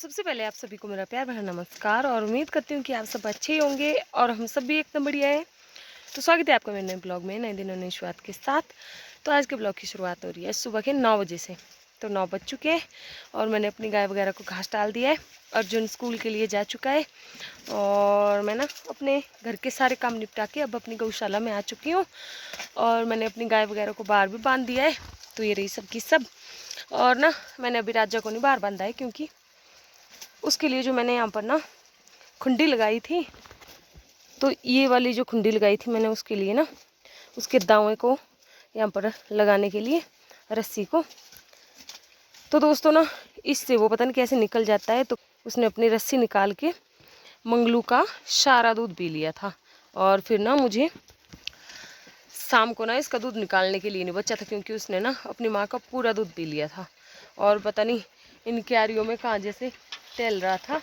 सबसे पहले आप सभी को मेरा प्यार भरा नमस्कार और उम्मीद करती हूँ कि आप सब अच्छे ही होंगे और हम सब भी एकदम बढ़िया है। तो स्वागत है आपका मेरे नए ब्लॉग में, नए दिनों नई शुरुआत के साथ। तो आज के ब्लॉग की शुरुआत हो रही है सुबह के 9 बजे से। तो 9 बज चुके हैं और मैंने अपनी गाय वगैरह को घास डाल दिया है। अर्जुन स्कूल के लिए जा चुका है और मैं ना अपने घर के सारे काम निपटा के अब अपनी गौशाला में आ चुकी हूँ। और मैंने अपनी गाय वगैरह को बाहर भी बांध दिया है। तो ये रही सब की सब। और ना मैंने अभी राजा को नहीं बाहर बांधा है, क्योंकि उसके लिए जो मैंने यहाँ पर ना खुंडी लगाई थी, तो ये वाली जो खुंडी लगाई थी मैंने उसके लिए ना उसके दांवे को यहाँ पर लगाने के लिए रस्सी को, तो दोस्तों ना इससे वो पता नहीं कैसे निकल जाता है। तो उसने अपनी रस्सी निकाल के मंगलू का सारा दूध पी लिया था। और फिर ना मुझे शाम को ना इसका दूध निकालने के लिए नहीं बचा था, क्योंकि उसने ना अपनी माँ का पूरा दूध पी लिया था। और पता नहीं इन क्यारियों में कहाँ जैसे टहल रहा था।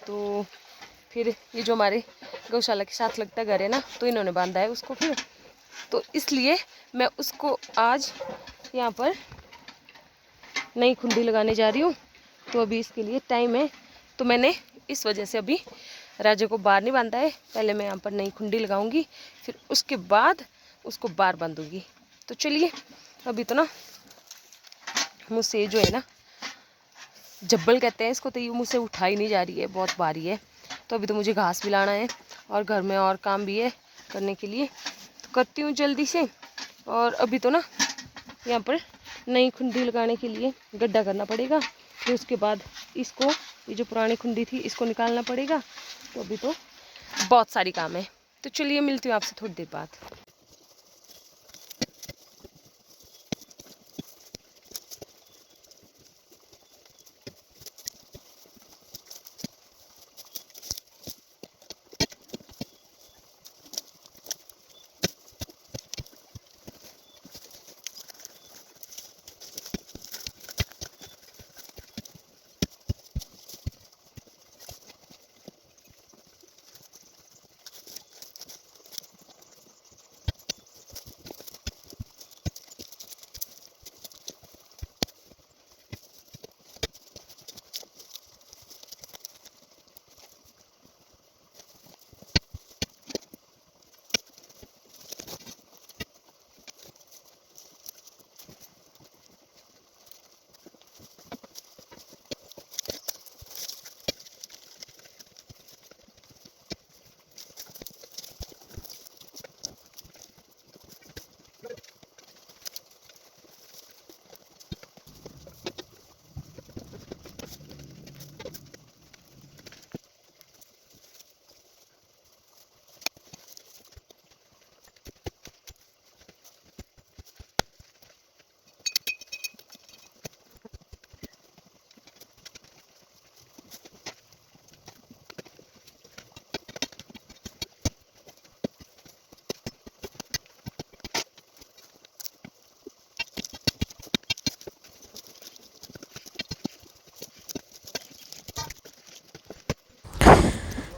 तो फिर ये जो हमारे गौशाला के साथ लगता घर है ना, तो इन्होंने बांधा है उसको फिर। तो इसलिए मैं उसको आज यहाँ पर नई खुंडी लगाने जा रही हूँ। तो अभी इसके लिए टाइम है, तो मैंने इस वजह से अभी राजा को बाहर नहीं बांधा है। पहले मैं यहाँ पर नई खुंडी लगाऊंगी, फिर उसके बाद उसको बाहर बांधूंगी। तो चलिए, अभी तो ना मुझसे जो है ना जब्बल कहते हैं इसको, तो ये मुझसे उठा ही नहीं जा रही है, बहुत भारी है। तो अभी तो मुझे घास भी लाना है और घर में और काम भी है करने के लिए, तो करती हूँ जल्दी से। और अभी तो ना यहाँ पर नई खुंडी लगाने के लिए गड्ढा करना पड़ेगा, फिर उसके बाद इसको, ये जो पुरानी खुंडी थी इसको निकालना पड़ेगा। तो अभी तो बहुत सारी काम है। तो चलिए, मिलती हूँ आपसे थोड़ी देर बाद।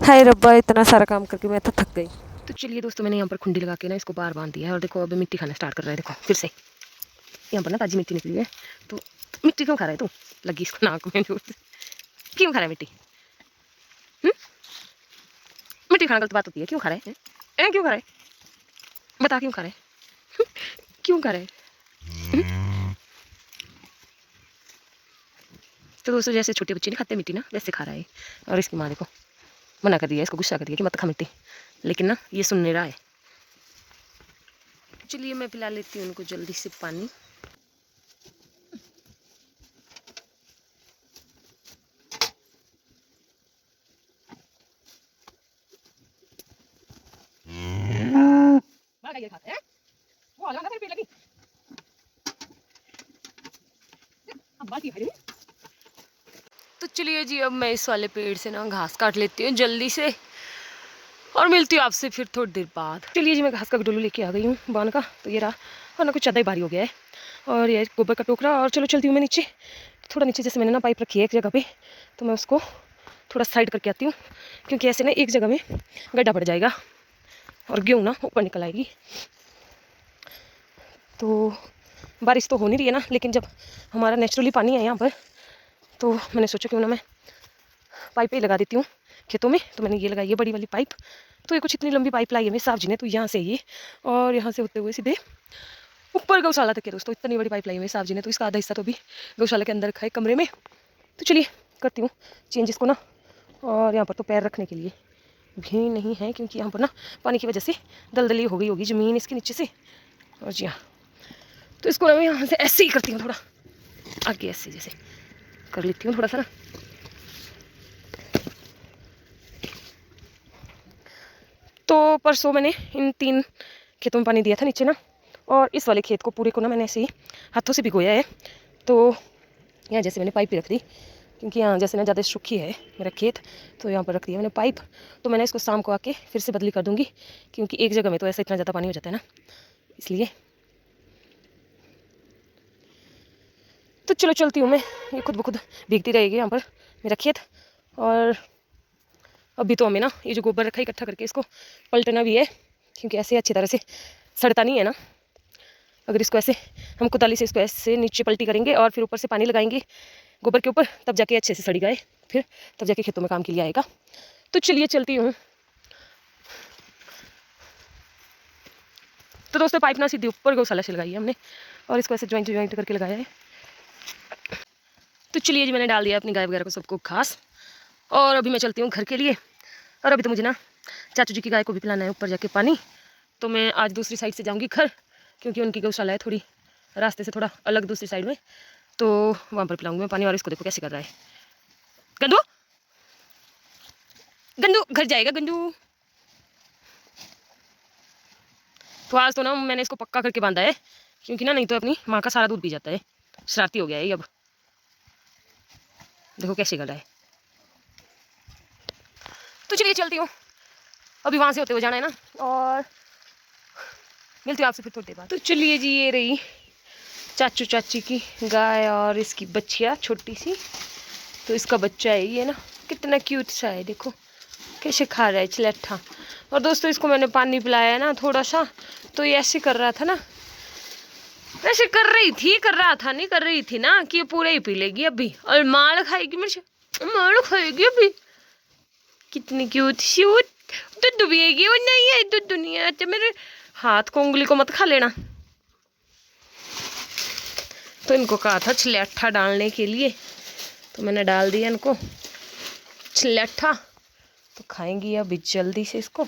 हाय रब्बा, इतना सारा काम करके मैं तो थक गई। तो चलिए दोस्तों, मैंने यहाँ पर खुंडी लगा के ना इसको बाहर बांध दिया है। और देखो अभी मिट्टी खाना स्टार्ट कर रहा है। देखो फिर से यहाँ पर ना ताजी मिट्टी निकली है। तो मिट्टी क्यों खा रहा है तू? लगी इसको नाक में जोर से। क्यों खा रहा है मिट्टी? मिट्टी खाना गलत बात होती है। क्यों खा रहा है? क्यों खा रहा है? बता क्यों खा रहा है? क्यों खा रहा है? तो दोस्तों, जैसे छोटे बच्चे नहीं खाते मिट्टी ना, वैसे खा रहा है। और इसकी माँ देखो मना कर दिया, इसको गुस्सा कर दिया कि मत खा मिट्टी, लेकिन ना ये सुन नहीं रहा है। चलिए मैं पिला लेती हूँ उनको जल्दी से पानी। तो चलिए जी, अब मैं इस वाले पेड़ से ना घास काट लेती हूँ जल्दी से और मिलती हूँ आपसे फिर थोड़ी देर बाद। चलिए जी, मैं घास का डोलू लेके आ गई हूँ बान का। तो ये रहा, और ना कुछ ज़्यादा ही भारी हो गया है। और ये गोबर का टोकरा। और चलो चलती हूँ मैं नीचे। थोड़ा नीचे जैसे मैंने ना पाइप रखी है एक जगह पे, तो मैं उसको थोड़ा साइड करके आती हूँ, क्योंकि ऐसे ना एक जगह में गड्ढा पड़ जाएगा और गेहूँ ना ऊपर निकल आएगी। तो बारिश तो हो नहीं रही है ना, लेकिन जब हमारा नेचुरली पानी है यहाँ पर, तो मैंने सोचा क्यों ना मैं पाइपें लगा देती हूँ खेतों में। तो मैंने ये लगाई है बड़ी वाली पाइप। तो ये कुछ इतनी लंबी पाइप लाई है मेरे साहब जी ने, तो यहाँ से ये और यहाँ से होते हुए सीधे ऊपर गौशाला तक है दोस्तों। इतनी बड़ी पाइप लाई है मेरे साहब जी ने, तो इसका आधा हिस्सा तो भी गौशाला के अंदर रखा है कमरे में। तो चलिए करती हूँ चेंज इसको ना। और यहाँ पर तो पैर रखने के लिए भी नहीं है, क्योंकि यहाँ पर ना पानी की वजह से दलदली हो गई होगी ज़मीन इसके नीचे से। और जी हाँ, तो इसको मैं यहाँ से ऐसे ही करती हूँ, थोड़ा आगे ऐसे जैसे कर लेती हूँ थोड़ा सा ना। तो परसों मैंने इन 3 खेतों में पानी दिया था नीचे ना, और इस वाले खेत को पूरे को ना मैंने ऐसे ही हाथों से भिगोया है। तो यहाँ जैसे मैंने पाइप रख दी, क्योंकि यहाँ जैसे ना ज़्यादा सूखी है मेरा खेत, तो यहाँ पर रख दिया मैंने पाइप। तो मैंने इसको शाम को आके फिर से बदली कर दूँगी, क्योंकि एक जगह में तो ऐसा इतना ज़्यादा पानी हो जाता है ना, इसलिए। तो चलो चलती हूँ मैं, ये खुद ब खुद भीगती रहेगी यहाँ पर मेरा खेत। और अभी तो हमें ना ये जो गोबर रखा है इकट्ठा करके इसको पलटना भी है, क्योंकि ऐसे अच्छी तरह से सड़ता नहीं है ना। अगर इसको ऐसे हम कुदाली से इसको ऐसे नीचे पलटी करेंगे और फिर ऊपर से पानी लगाएंगे गोबर के ऊपर, तब जाके अच्छे से सड़ी गए, फिर तब जाके खेतों में काम के लिए आएगा। तो चलिए चलती हूँ। तो दोस्तों पाइप ना सीधे ऊपर गौशाला से लगाई है हमने, और इसको ऐसे ज्वाइंट करके लगाया है। तो चलिए जी, मैंने डाल दिया अपनी गाय वगैरह को सबको घास, और अभी मैं चलती हूँ घर के लिए। और अभी तो मुझे ना चाचू जी की गाय को भी पिलाना है ऊपर जाके पानी। तो मैं आज दूसरी साइड से जाऊँगी घर, क्योंकि उनकी गौशाला है थोड़ी रास्ते से थोड़ा अलग दूसरी साइड में, तो वहाँ पर पिलाऊंगी मैं पानी। और इसको देखो कैसे कर रहा है गंदू, गंदू घर जाएगा गंदू। तो आज तो ना मैंने इसको पक्का करके बांधा है, क्योंकि ना नहीं तो अपनी माँ का सारा दूध पी जाता है। शरारती हो गया है ये अब, देखो कैसे कर रहा है। तो चलिए चलती हूँ, अभी वहाँ से होते हुए जाना है ना, और मिलती हूँ आपसे फिर थोड़ी देर बाद। तो चलिए जी, ये रही चाचू चाची की गाय और इसकी बच्चिया छोटी सी। तो इसका बच्चा है ये ना, कितना क्यूट सा है, देखो कैसे खा रहा है चिलट्ठा। और दोस्तों इसको मैंने पानी पिलाया है ना थोड़ा सा, तो ये ऐसे कर रहा था ना, ऐसे कर रहा था नहीं कर रही थी ना, कि ये पूरे ही पी लेगी अभी, और मार खाएगी मेरे, मार खाएगी अभी। कितनी क्यूट श्यूट, दूध पिएगी। और नहीं है दूध नहीं है, मेरे हाथ को उंगली को मत खा लेना। तो इनको कहा था चिलट्ठा डालने के लिए, तो मैंने डाल दिया इनको चिलट्ठा। तो खाएंगी अभी जल्दी से इसको।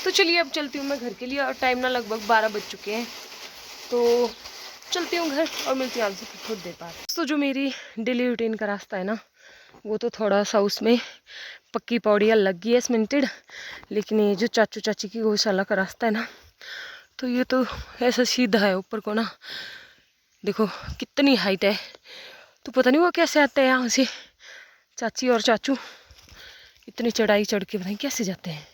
तो चलिए अब चलती हूँ मैं घर के लिए, और टाइम ना लगभग 12 बज चुके हैं। तो चलती हूँ घर और मिलती हूँ आपसे थोड़ी देर बाद। तो जो मेरी डेली रूटीन का रास्ता है ना, वो तो थोड़ा सा उसमें पक्की पौड़ियाँ लग गई है सीमेंटेड, लेकिन ये जो चाचू चाची की गौशाला का रास्ता है ना, तो ये तो ऐसा सीधा है ऊपर को ना, देखो कितनी हाइट है। तो पता नहीं वो कैसे आते हैं यहाँ से चाची और चाचू, इतनी चढ़ाई चढ़ के पता नहीं कैसे जाते हैं।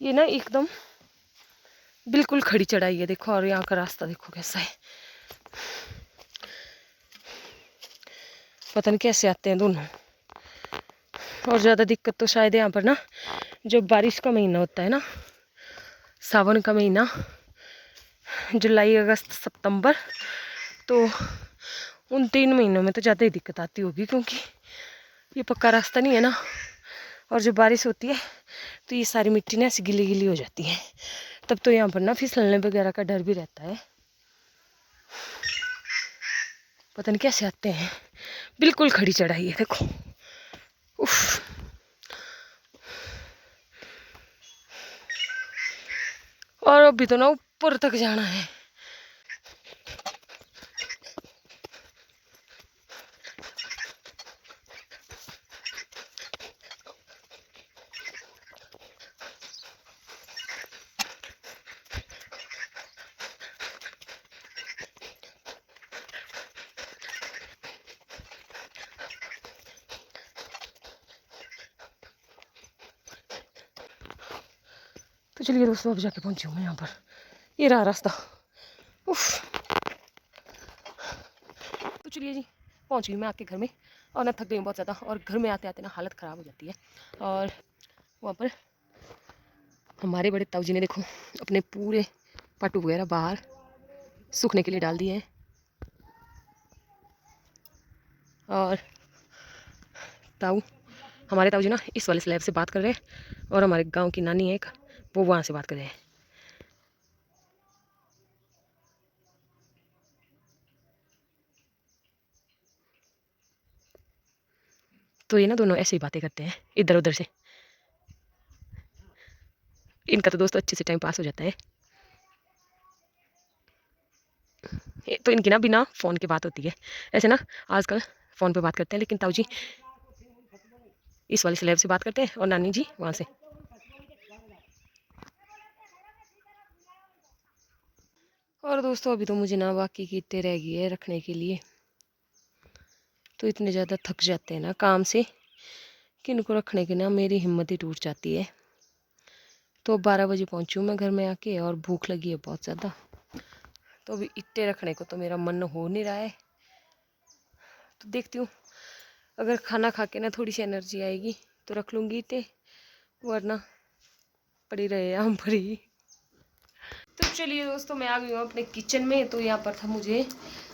ये ना एकदम बिल्कुल खड़ी चढ़ाई है देखो, और यहाँ का रास्ता देखो कैसा है, पता नहीं कैसे आते हैं दोनों। और ज़्यादा दिक्कत तो शायद यहाँ पर ना, जो बारिश का महीना होता है ना, सावन का महीना, जुलाई अगस्त सितंबर, तो उन 3 महीनों में तो ज़्यादा ही दिक्कत आती होगी, क्योंकि ये पक्का रास्ता नहीं है ना। और जब बारिश होती है तो ये सारी मिट्टी ना ऐसी गीली गीली हो जाती है, तब तो यहाँ पर ना फिसलने वगैरह का डर भी रहता है। पता नहीं कैसे आते हैं, बिल्कुल खड़ी चढ़ाई है देखो। उफ, और अभी तो ना ऊपर तक जाना है। तो चलिए दोस्तों, अब जाके पहुंची हूँ मैं यहाँ पर, ये रहा रास्ता। उफ, तो चलिए जी, पहुंच गई मैं आपके घर में, और ना थक गई बहुत ज़्यादा, और घर में आते आते ना हालत ख़राब हो जाती है। और वहाँ पर हमारे बड़े ताऊ जी ने देखो अपने पूरे पाटू वगैरह बाहर सूखने के लिए डाल दिए हैं। और ताऊ, हमारे ताऊ जी ना इस वाले स्लैब से बात कर रहे हैं और हमारे गांव की नानी है एक, वो वहाँ से बात कर रहे हैं। तो ये ना दोनों ऐसे ही बातें करते हैं इधर उधर से। इनका तो दोस्तों अच्छे से टाइम पास हो जाता है। तो इनकी ना बिना फ़ोन के बात होती है ऐसे ना, आजकल फ़ोन पे बात करते हैं, लेकिन ताऊ जी इस वाले स्लैब से बात करते हैं और नानी जी वहाँ से। और दोस्तों अभी तो मुझे ना बाकी की इतने रह गई है रखने के लिए, तो इतने ज़्यादा थक जाते हैं ना काम से कि इनको रखने की ना मेरी हिम्मत ही टूट जाती है। तो 12 बजे पहुँची हूँ मैं घर में आके और भूख लगी है बहुत ज़्यादा, तो अभी इट्टे रखने को तो मेरा मन हो नहीं रहा है। तो देखती हूँ अगर खाना खा के ना थोड़ी सी एनर्जी आएगी तो रख लूँगी इट्टे, वरना पड़ी रहे आम पड़ी। तो चलिए दोस्तों मैं आ गई हूँ अपने किचन में। तो यहाँ पर था मुझे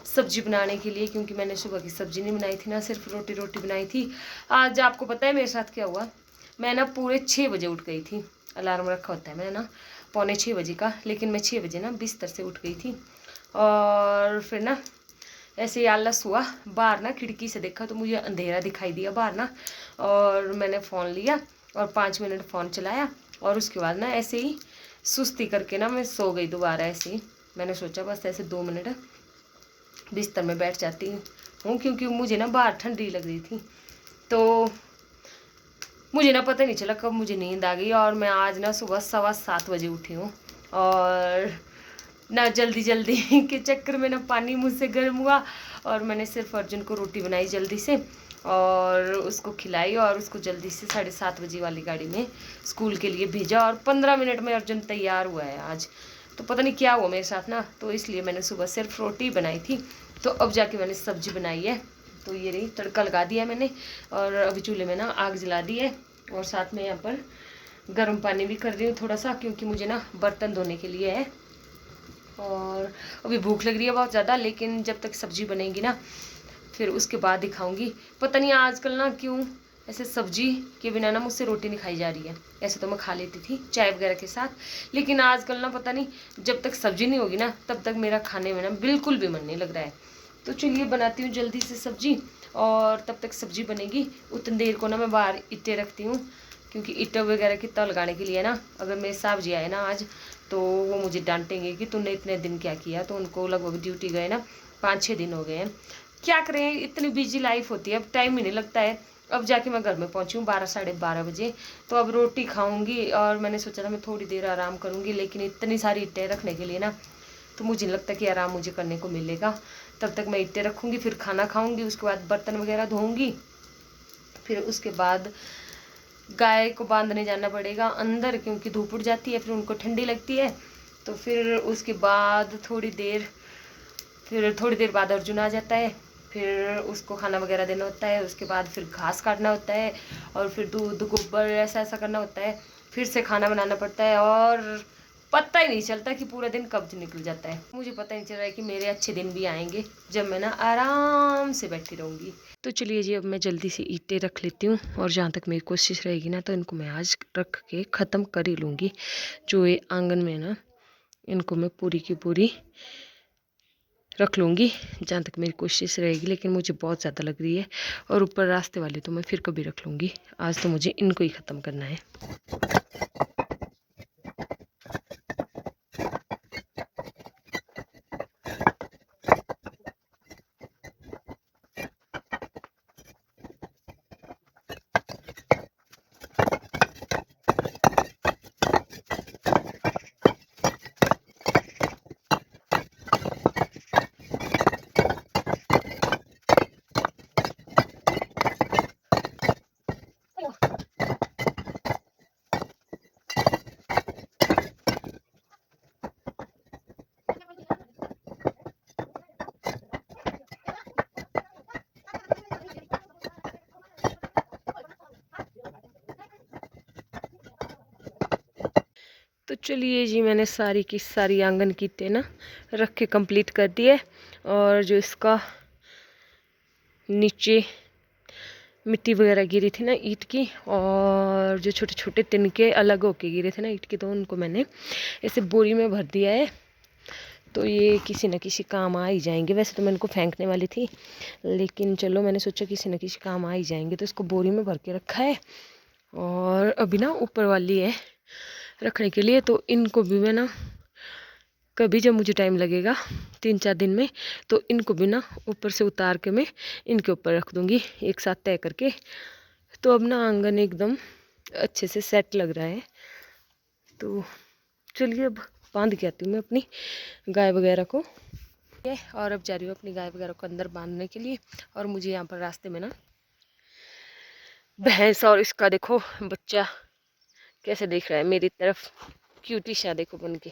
सब्जी बनाने के लिए, क्योंकि मैंने सुबह की सब्जी नहीं बनाई थी ना, सिर्फ रोटी रोटी बनाई थी। आज आपको पता है मेरे साथ क्या हुआ, मैं ना पूरे 6 बजे उठ गई थी। अलार्म रखा होता है मैंने ना 5:45 का, लेकिन मैं 6 बजे ना बिस्तर से उठ गई थी। और फिर ना ऐसे ही आलस हुआ, बाहर ना खिड़की से देखा तो मुझे अंधेरा दिखाई दिया बाहर ना, और मैंने फ़ोन लिया और 5 मिनट फ़ोन चलाया और उसके बाद ना ऐसे ही सुस्ती करके ना मैं सो गई दोबारा। ऐसे ही मैंने सोचा बस ऐसे 2 मिनट बिस्तर में बैठ जाती हूँ, क्योंकि मुझे ना बाहर ठंडी लग रही थी। तो मुझे ना पता नहीं चला कब मुझे नींद आ गई, और मैं आज ना सुबह 7:15 बजे उठी हूँ। और ना जल्दी जल्दी के चक्कर में ना पानी मुझसे गर्म हुआ, और मैंने सिर्फ अर्जुन को रोटी बनाई जल्दी से और उसको खिलाई, और उसको जल्दी से 7:30 बजे वाली गाड़ी में स्कूल के लिए भेजा, और 15 मिनट में अर्जुन तैयार हुआ है आज। तो पता नहीं क्या हुआ मेरे साथ ना, तो इसलिए मैंने सुबह सिर्फ रोटी बनाई थी। तो अब जाके मैंने सब्जी बनाई है। तो ये रही, तड़का लगा दिया मैंने, और अभी चूल्हे में ना आग जला दी है, और साथ में यहाँ पर गर्म पानी भी कर रही हूँ थोड़ा सा, क्योंकि मुझे ना बर्तन धोने के लिए है। और अभी भूख लग रही है बहुत ज़्यादा, लेकिन जब तक सब्जी बनेगी ना फिर उसके बाद दिखाऊंगी। पता नहीं आजकल ना क्यों ऐसे सब्जी के बिना ना मुझसे रोटी नहीं खाई जा रही है। ऐसे तो मैं खा लेती थी चाय वगैरह के साथ, लेकिन आजकल ना पता नहीं जब तक सब्जी नहीं होगी ना तब तक मेरा खाने में ना बिल्कुल भी मन नहीं लग रहा है। तो चलिए बनाती हूँ जल्दी से सब्जी, और तब तक सब्जी बनेगी उतनी देर को ना मैं बाहर ईंटें रखती हूँ, क्योंकि ईंटें वगैरह की तल लगाने के लिए ना, अगर मेरे साहब जी आए ना आज तो वो मुझे डांटेंगे कि तूने इतने दिन क्या किया। तो उनको लगभग ड्यूटी गए ना 5-6 दिन हो गए हैं। क्या करें, इतनी बिजी लाइफ होती है, अब टाइम ही नहीं लगता है। अब जाके मैं घर में पहुंची हूँ 12-12:30 बजे। तो अब रोटी खाऊंगी, और मैंने सोचा था मैं थोड़ी देर आराम करूंगी, लेकिन इतनी सारी ईंटें रखने के लिए ना तो मुझे नहीं लगता कि आराम मुझे करने को मिलेगा। तब तक मैं ईंटें रखूंगी, फिर खाना खाऊंगी, उसके बाद बर्तन वगैरह धोऊंगी, फिर उसके बाद गाय को बांधने जाना पड़ेगा अंदर, क्योंकि धूप उड़ जाती है फिर उनको ठंडी लगती है। तो फिर उसके बाद थोड़ी देर बाद अर्जुन आ जाता है, फिर उसको खाना वगैरह देना होता है, उसके बाद फिर घास काटना होता है, और फिर दूध गोबर ऐसा ऐसा करना होता है, फिर से खाना बनाना पड़ता है, और पता ही नहीं चलता कि पूरा दिन कब निकल जाता है। मुझे पता नहीं चल रहा है कि मेरे अच्छे दिन भी आएंगे जब मैं ना आराम से बैठी रहूँगी। तो चलिए जी अब मैं जल्दी से ईंटें रख लेती हूँ, और जहाँ तक मेरी कोशिश रहेगी ना तो इनको मैं आज रख के ख़त्म कर ही लूँगी। जो ये आंगन में ना इनको मैं पूरी की पूरी रख लूँगी जहाँ तक मेरी कोशिश रहेगी, लेकिन मुझे बहुत ज़्यादा लग रही है। और ऊपर रास्ते वाले तो मैं फिर कभी रख लूँगी, आज तो मुझे इनको ही ख़त्म करना है। तो चलिए जी मैंने सारी की सारी आंगन की ईंटें ना रख के कंप्लीट कर दी है। और जो इसका नीचे मिट्टी वगैरह गिरी थी ना ईंट की, और जो छोटे छोटे तिनके अलग होके गिरे थे ना ईंट के, तो उनको मैंने ऐसे बोरी में भर दिया है। तो ये किसी न किसी काम आ ही जाएंगे। वैसे तो मैं इनको फेंकने वाली थी, लेकिन चलो मैंने सोचा किसी न किसी काम आ ही जाएंगे, तो इसको बोरी में भर के रखा है। और अभी ना ऊपर वाली है रखने के लिए, तो इनको भी मैं ना कभी जब मुझे टाइम लगेगा 3-4 दिन में, तो इनको भी ना ऊपर से उतार के मैं इनके ऊपर रख दूँगी एक साथ तय करके। तो अब ना आंगन एकदम अच्छे से सेट लग रहा है। तो चलिए अब बांध के आती हूँ मैं अपनी गाय वगैरह को, और अब जा रही हूँ अपनी गाय वगैरह को अंदर बांधने के लिए। और मुझे यहाँ पर रास्ते में ना भैंस और इसका देखो बच्चा कैसे देख रहा है मेरी तरफ, क्यूटी सा देखो बन के।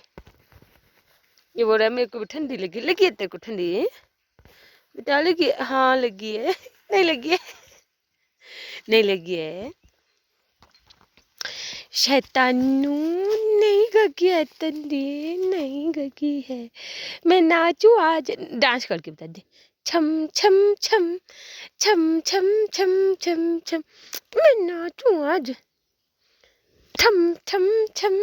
ये बोल रहा है मेरे को भी ठंडी लगी। लगी है तेरे को ठंडी? बेटा लगी है? हाँ लगी है। नहीं लगी है? नहीं लगी है शैतानू, नहीं गगी है ठंडी, नहीं गगी है। मैं नाचू आज, डांस करके बता दे। छम छम छम छम छम छम छम छम, मैं नाचू आज छम छम छम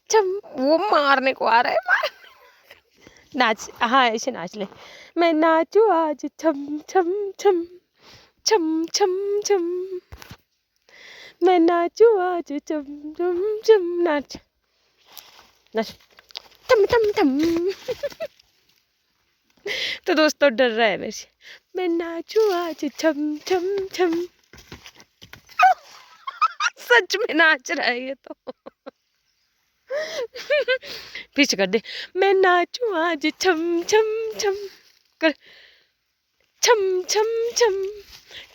छम। वो मारने को आ रहा है, मार। नाच, हाँ ऐसे नाच ले। मैं नाचू आज छम छम छम छम छम छम, मैं नाचू आज छम छम छम। नाच नाच थम थम थम। तो दोस्तों डर रहा है मेरे से। मैं नाचू आज छम छम छम। सच में नाच रहा है ये तो। पीछे कर दे। मैं नाचू आज छम छम छम कर, छम छम छम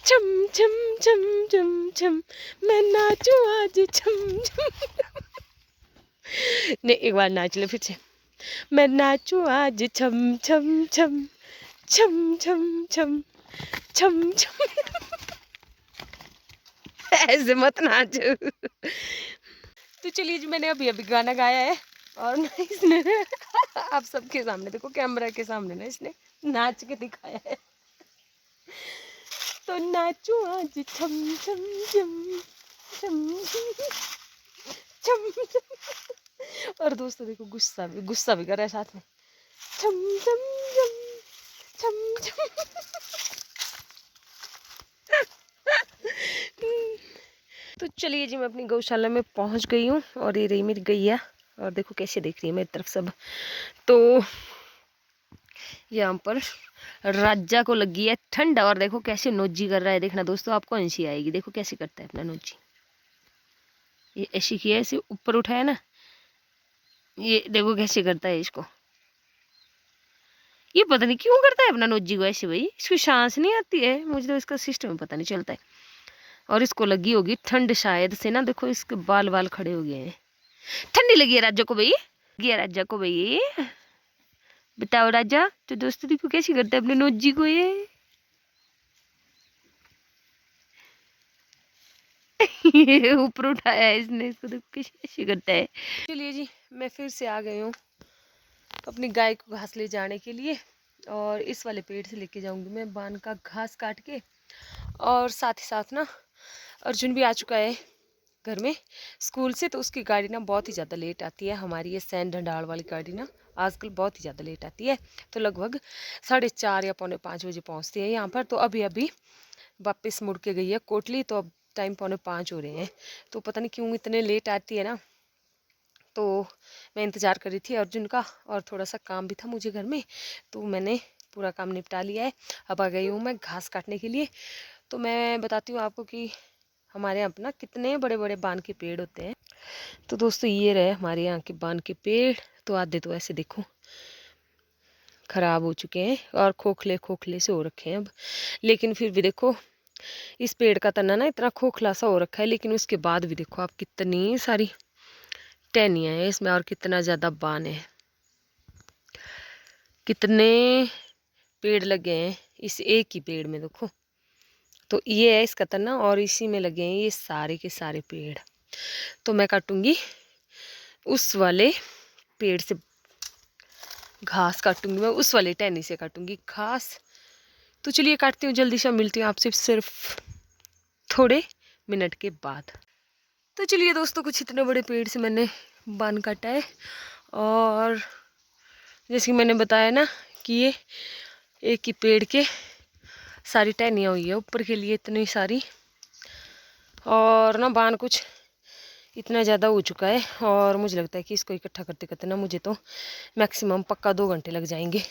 छम छम छम छम छम, मैं नाचू आज छम छम। नहीं एक बार नाच ले फिर से। मैं नाचू आज छम छम छम छम छम छम छम छम। ऐसे मत नाच। तो चलिए जी, मैंने अभी अभी गाना गाया है, और ना इसने आप सबके सामने देखो, कैमरा के सामने ना इसने नाच के दिखाया है। तो नाचू आज छम छम छम छम छम छम। और दोस्तों देखो गुस्सा भी कर रहा है साथ में। छम छम छम छम छम। तो चलिए जी, मैं अपनी गौशाला में पहुंच गई हूँ, और ये रही मेरी गैया, और देखो कैसे देख रही है मेरी तरफ सब। तो यहाँ पर राजा को लगी है ठंड, और देखो कैसे नोजी कर रहा है। देखना दोस्तों, आपको हंसी आएगी। देखो कैसे करता है अपना नोजी। ये ऐसी किया, ऐसे ऊपर उठाया ना, ये देखो कैसे करता है इसको। ये पता नहीं क्यों करता है अपना नोजी को ऐसे, भाई इसको सांस नहीं आती है, मुझे तो इसका सिस्टम पता नहीं चलता है। और इसको लगी होगी ठंड शायद से ना, देखो इसके बाल बाल खड़े हो गए हैं। ठंडी लगी है राजा को भाई, गया राजा को भाई। बताओ राजा, तो दोस्तों देखो कैसे करता है अपने नोजी को ये। ये ऊपर उठाया है इसने, इसको देखो कैसे करता है। चलिए जी, मैं फिर से आ गई हूँ अपनी गाय को घास ले जाने के लिए, और इस वाले पेड़ से लेके जाऊंगी मैं बान का घास काट के। और साथ ही साथ ना अर्जुन भी आ चुका है घर में स्कूल से, तो उसकी गाड़ी ना बहुत ही ज़्यादा लेट आती है। हमारी ये सैन ढंडाल वाली गाड़ी ना आजकल बहुत ही ज़्यादा लेट आती है, तो लगभग 4:30 या 4:45 बजे पहुंचती है यहाँ पर। तो अभी अभी वापस मुड़ के गई है कोटली, तो अब टाइम 4:45 हो रहे हैं। तो पता नहीं क्यों इतने लेट आती है ना। तो मैं इंतज़ार कर रही थी अर्जुन का, और थोड़ा सा काम भी था मुझे घर में, तो मैंने पूरा काम निपटा लिया है। अब आ गई हूँ मैं घास काटने के लिए। तो मैं बताती हूँ आपको कि हमारे यहाँ पर ना कितने बड़े बड़े बान के पेड़ होते हैं। तो दोस्तों ये रहे हमारे यहाँ के बान के पेड़। तो आधे तो ऐसे देखो खराब हो चुके हैं, और खोखले खोखले से हो रखे हैं अब। लेकिन फिर भी देखो इस पेड़ का तना ना इतना खोखला सा हो रखा है, लेकिन उसके बाद भी देखो आप कितनी सारी टहनियाँ हैं इसमें, और कितना ज़्यादा बान है। कितने पेड़ लगे हैं इस एक ही पेड़ में देखो। तो ये है इसका तना, और इसी में लगे हैं ये सारे के सारे पेड़। तो मैं काटूंगी उस वाले पेड़ से घास, काटूंगी मैं उस वाले टहनी से काटूंगी घास, तो चलिए काटती हूँ जल्दी से, मिलती हूँ आपसे सिर्फ थोड़े मिनट के बाद। तो चलिए दोस्तों, कुछ इतने बड़े पेड़ से मैंने बान काटा है, और जैसे कि मैंने बताया ना कि ये एक ही पेड़ के सारी टहनियाँ हुई है ऊपर के लिए इतनी सारी, और ना बान कुछ इतना ज़्यादा हो चुका है, और मुझे लगता है कि इसको इकट्ठा करते करते ना मुझे तो मैक्सिमम पक्का 2 घंटे लग जाएंगे।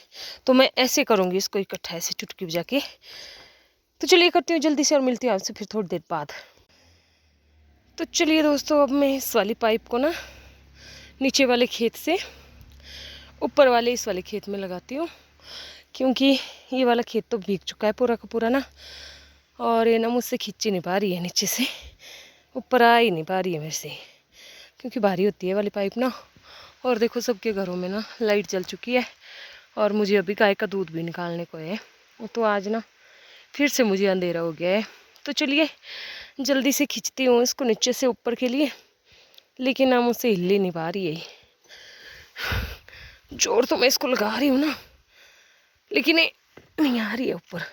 तो मैं ऐसे करूँगी इसको इकट्ठा, ऐसे चुटकी बजा के। तो चलिए करती हूँ जल्दी से, और मिलती हूँ आपसे फिर थोड़ी देर बाद। तो चलिए दोस्तों, अब मैं इस वाली पाइप को ना नीचे वाले खेत से ऊपर वाले इस वाले खेत में लगाती हूँ, क्योंकि ये वाला खेत तो भीग चुका है पूरा का पूरा ना, और ये ना मुझसे खींच ही नहीं पा रही है, नीचे से ऊपर आ ही नहीं पा रही है मेरे से, क्योंकि भारी होती है वाली पाइप ना। और देखो सबके घरों में ना लाइट जल चुकी है, और मुझे अभी गाय का दूध भी निकालने को है, तो आज ना फिर से मुझे अंधेरा हो गया है। तो चलिए जल्दी से खींचती हूँ इसको नीचे से ऊपर के लिए, लेकिन ना मुझसे हिल ही नहीं पा रही है। जोर तो मैं इसको लगा रही हूँ ना, लेकिन ये नहीं आ रही है ऊपर।